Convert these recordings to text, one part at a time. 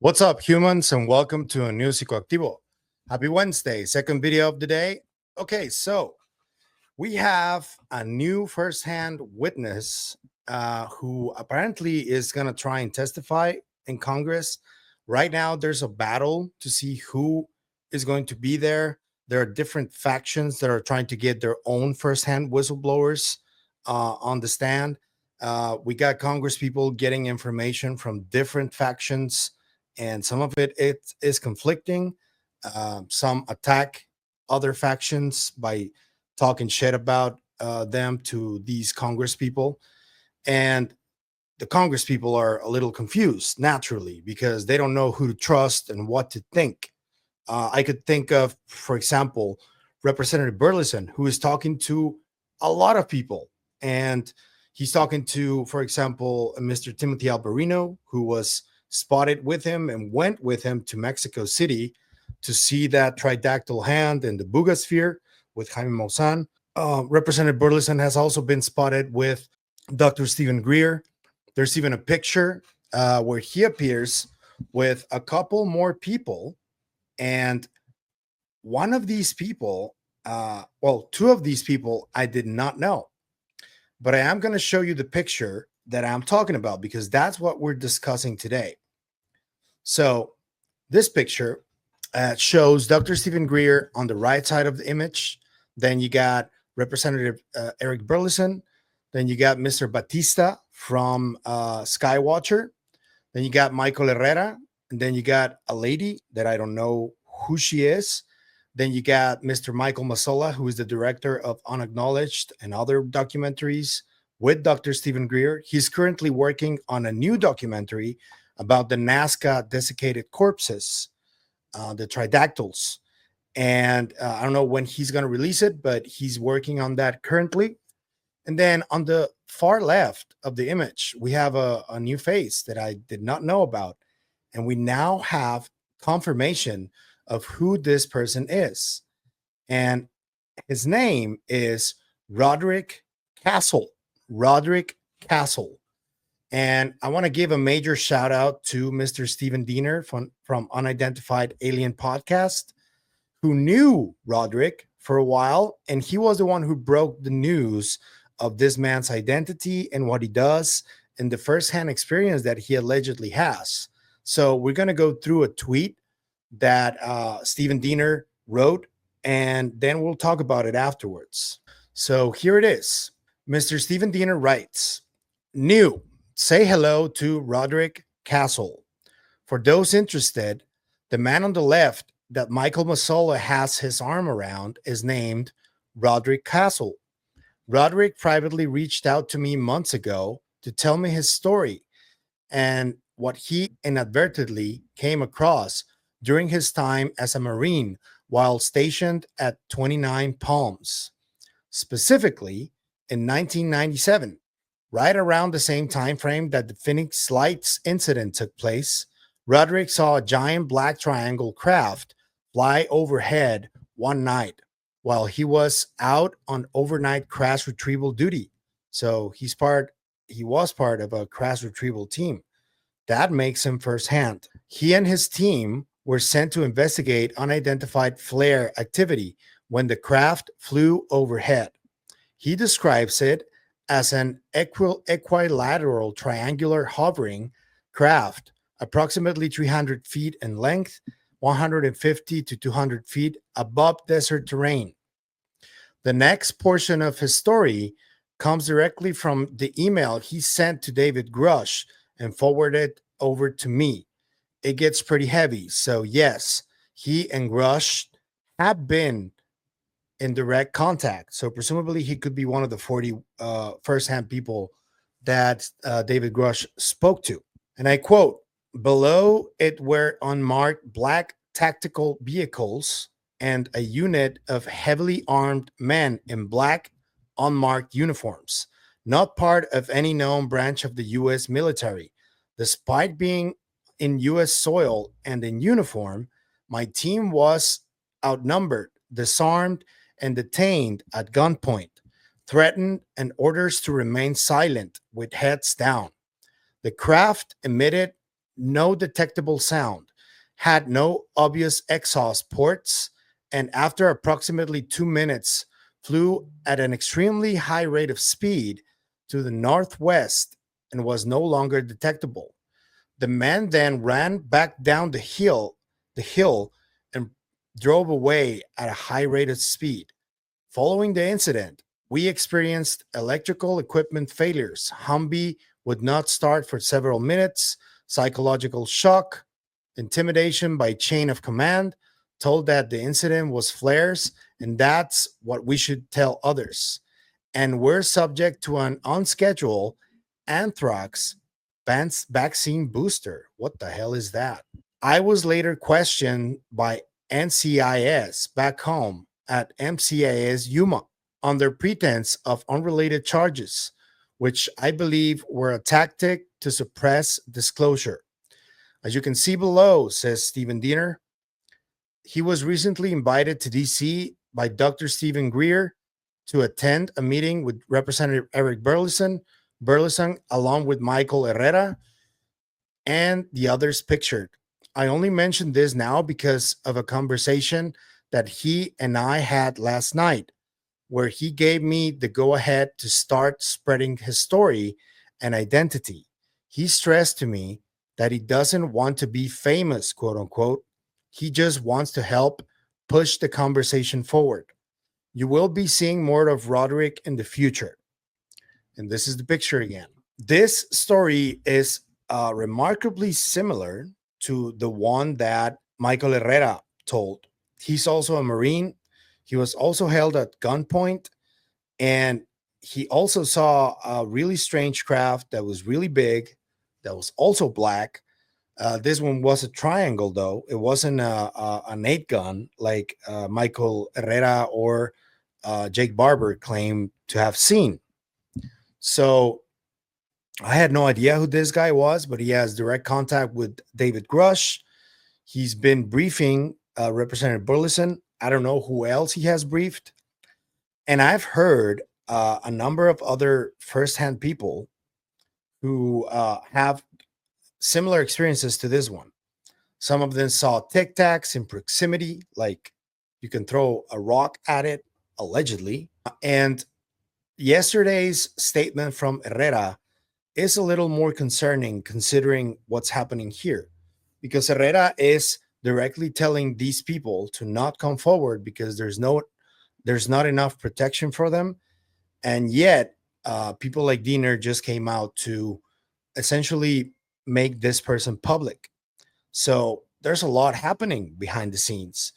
What's up, humans, and welcome to a new Psicoactivo. Happy Wednesday, second video of the day. Okay, so we have a new first-hand witness who apparently is going to try and testify in Congress. Right now, there's a battle to see who is going to be there. There are different factions that are trying to get their own first-hand whistleblowers on the stand. We got Congress people getting information from different factions, and some of it is conflicting. Some attack other factions by talking shit about them to these Congress people, and the Congress people are a little confused naturally because they don't know who to trust and what to think. I could think of, for example, Representative Burlison, who is talking to a lot of people, and he's talking to, for example, Mr. Timothy Alberino, who was spotted with him and went with him to Mexico City to see that tridactyl hand in the Bugosphere with Jaime Maussan. Representative Burleson has also been spotted with Dr. Stephen Greer. There's even a picture where he appears with a couple more people. And one of these people, two of these people I did not know. But I am going to show you the picture that I'm talking about because that's what we're discussing today. So this picture shows Dr. Stephen Greer on the right side of the image. Then you got Representative Eric Burlison. Then you got Mr. Batista from Skywatcher. Then you got Michael Herrera. And then you got a lady that I don't know who she is. Then you got Mr. Michael Mazzola, who is the director of Unacknowledged and other documentaries with Dr. Stephen Greer. He's currently working on a new documentary about the Nazca desiccated corpses, the tridactyls. And I don't know when he's going to release it, but he's working on that currently. And then on the far left of the image, we have a new face that I did not know about. And we now have confirmation of who this person is. And his name is Rodrik Castle. Rodrik Castle. And I want to give a major shout out to Mr. Stephen Diener from Unidentified Alien Podcast, who knew Roderick for a while. And he was the one who broke the news of this man's identity and what he does and the firsthand experience that he allegedly has. So we're going to go through a tweet that Stephen Diener wrote, and then we'll talk about it afterwards. So here it is. Mr. Stephen Diener writes, "New, say hello to Rodrik Castle. For those interested, the man on the left that Michael Mazzola has his arm around is named Rodrik Castle. Roderick privately reached out to me months ago to tell me his story and what he inadvertently came across during his time as a Marine while stationed at 29 Palms. Specifically, in 1997, right around the same time frame that the Phoenix Lights incident took place, Roderick saw a giant black triangle craft fly overhead one night while he was out on overnight crash retrieval duty. So he was part of a crash retrieval team. That makes him firsthand. He and his team were sent to investigate unidentified flare activity when the craft flew overhead. He describes it as an equilateral triangular hovering craft, approximately 300 feet in length, 150 to 200 feet above desert terrain. The next portion of his story comes directly from the email he sent to David Grusch and forwarded over to me. It gets pretty heavy. So yes, he and Grusch have been in direct contact. So presumably he could be one of the 40 first-hand people that David Grusch spoke to. And I quote, "Below it were unmarked black tactical vehicles and a unit of heavily armed men in black unmarked uniforms, not part of any known branch of the U.S. military. Despite being in U.S. soil and in uniform, my team was outnumbered, disarmed, and detained at gunpoint, threatened, and orders to remain silent with heads down. The craft emitted no detectable sound, had no obvious exhaust ports, and after approximately 2 minutes, flew at an extremely high rate of speed to the northwest and was no longer detectable. The man then ran back down the hill and drove away at a high rate of speed. Following the incident, we experienced electrical equipment failures. Humvee would not start for several minutes, psychological shock, intimidation by chain of command, told that the incident was flares, and that's what we should tell others. And we're subject to an unscheduled anthrax vaccine booster. What the hell is that? I was later questioned by NCIS back home at MCIS Yuma under pretense of unrelated charges, which I believe were a tactic to suppress disclosure. As you can see below, says Stephen Diener, he was recently invited to DC by Dr. Stephen Greer to attend a meeting with Representative Eric Burlison, along with Michael Herrera and the others pictured. I only mention this now because of a conversation that he and I had last night, where he gave me the go ahead to start spreading his story and identity. He stressed to me that he doesn't want to be famous, quote unquote. He just wants to help push the conversation forward. You will be seeing more of Roderick in the future. And this is the picture again. This story is remarkably similar to the one that Michael Herrera told. He's also a Marine. He was also held at gunpoint, and he also saw a really strange craft that was really big, that was also black. This one was a triangle, though. It wasn't an 8 gun like Michael Herrera or Jake Barber claimed to have seen. So I had no idea who this guy was, but he has direct contact with David Grusch. He's been briefing Representative Burlison. I don't know who else he has briefed. And I've heard a number of other firsthand people who have similar experiences to this one. Some of them saw tic tacs in proximity, like you can throw a rock at it, allegedly. And yesterday's statement from Herrera is a little more concerning considering what's happening here, because Herrera is directly telling these people to not come forward because there's not enough protection for them. And yet people like Diener just came out to essentially make this person public. So there's a lot happening behind the scenes.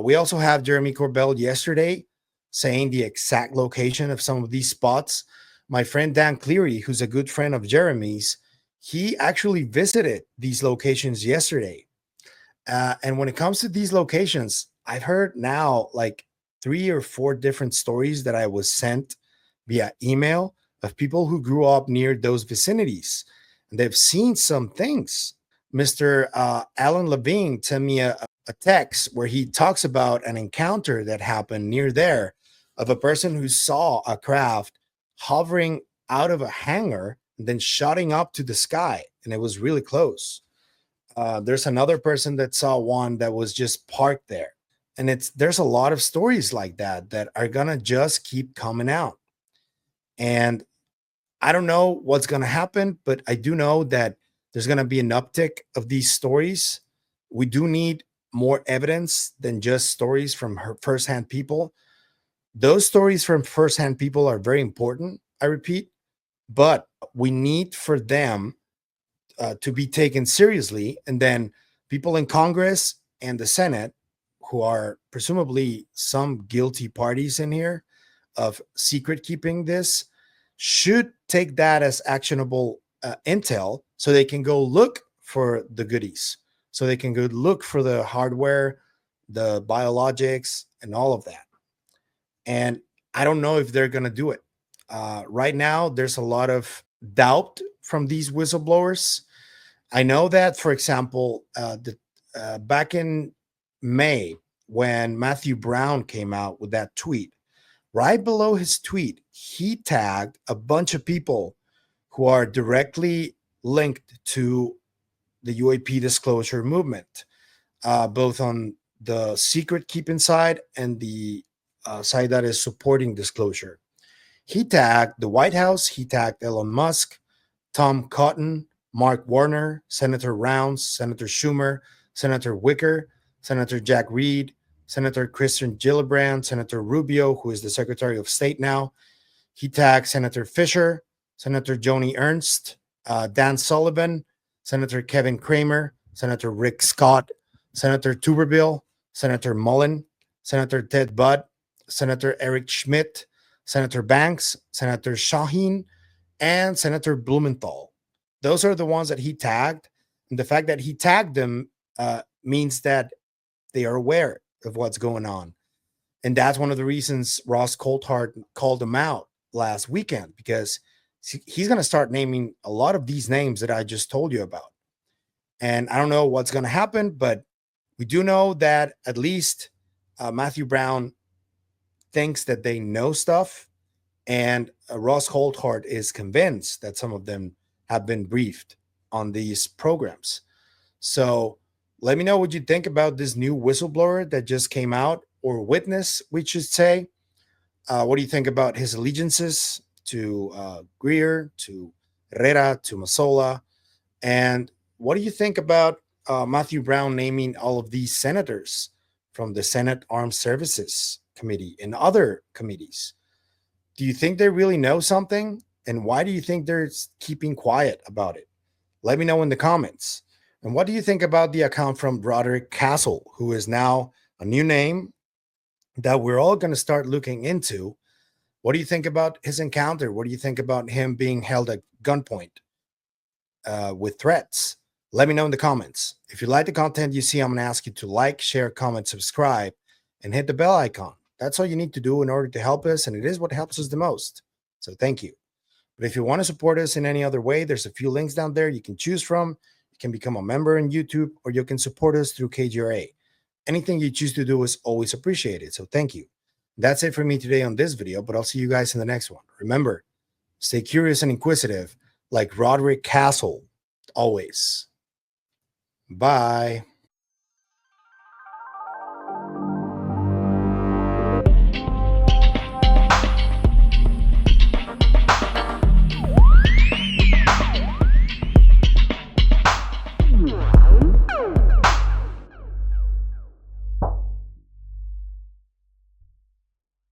We also have Jeremy Corbell yesterday saying the exact location of some of these spots. My friend Dan Cleary, who's a good friend of Jeremy's, he actually visited these locations yesterday. And when it comes to these locations, I've heard now like 3 or 4 different stories that I was sent via email of people who grew up near those vicinities, and they've seen some things. Mr. Alan Levine sent me a text where he talks about an encounter that happened near there of a person who saw a craft hovering out of a hangar and then shooting up to the sky, and it was really close. There's another person that saw one that was just parked there, and there's a lot of stories like that are gonna just keep coming out. And I don't know what's gonna happen, but I do know that there's gonna be an uptick of these stories. We do need more evidence than just stories from firsthand people. Those stories from firsthand people are very important, I repeat, but we need for them to be taken seriously. And then people in Congress and the Senate, who are presumably some guilty parties in here of secret keeping this, should take that as actionable intel so they can go look for the goodies, so they can go look for the hardware, the biologics, and all of that. And I don't know if they're going to do it. Right now, there's a lot of doubt from these whistleblowers. I know that, for example, back in May, when Matthew Brown came out with that tweet, right below his tweet, he tagged a bunch of people who are directly linked to the UAP disclosure movement, both on the secret keeping side and the side that is supporting disclosure. He tagged the White House, he tagged Elon Musk, Tom Cotton, Mark Warner, Senator Rounds, Senator Schumer, Senator Wicker, Senator Jack Reed, Senator Kristen Gillibrand, Senator Rubio, who is the Secretary of State now. He tagged Senator Fisher, Senator Joni Ernst, Dan Sullivan, Senator Kevin Kramer, Senator Rick Scott, Senator Tuberville, Senator Mullen, Senator Ted Budd, Senator Eric Schmidt, Senator Banks, Senator Shaheen, and Senator Blumenthal. Those are the ones that he tagged. And the fact that he tagged them means that they are aware of what's going on. And that's one of the reasons Ross Coulthard called them out last weekend, because he's going to start naming a lot of these names that I just told you about. And I don't know what's going to happen, but we do know that at least Matthew Brown thinks that they know stuff. And Ross Coulthard is convinced that some of them have been briefed on these programs. So let me know what you think about this new whistleblower that just came out, or witness, we should say. What do you think about his allegiances to Greer, to Herrera, to Mazzola? And what do you think about Matthew Brown naming all of these senators from the Senate Armed Services Committee and other committees? Do you think they really know something? And why do you think they're keeping quiet about it? Let me know in the comments. And what do you think about the account from Rodrik Castle, who is now a new name that we're all going to start looking into? What do you think about his encounter? What do you think about him being held at gunpoint with threats? Let me know in the comments. If you like the content you see, I'm going to ask you to like, share, comment, subscribe, and hit the bell icon. That's all you need to do in order to help us, and it is what helps us the most. So thank you. But if you want to support us in any other way, there's a few links down there you can choose from. You can become a member in YouTube, or you can support us through KGRA. Anything you choose to do is always appreciated. So thank you. That's it for me today on this video, but I'll see you guys in the next one. Remember, stay curious and inquisitive like Rodrik Castle always. Bye.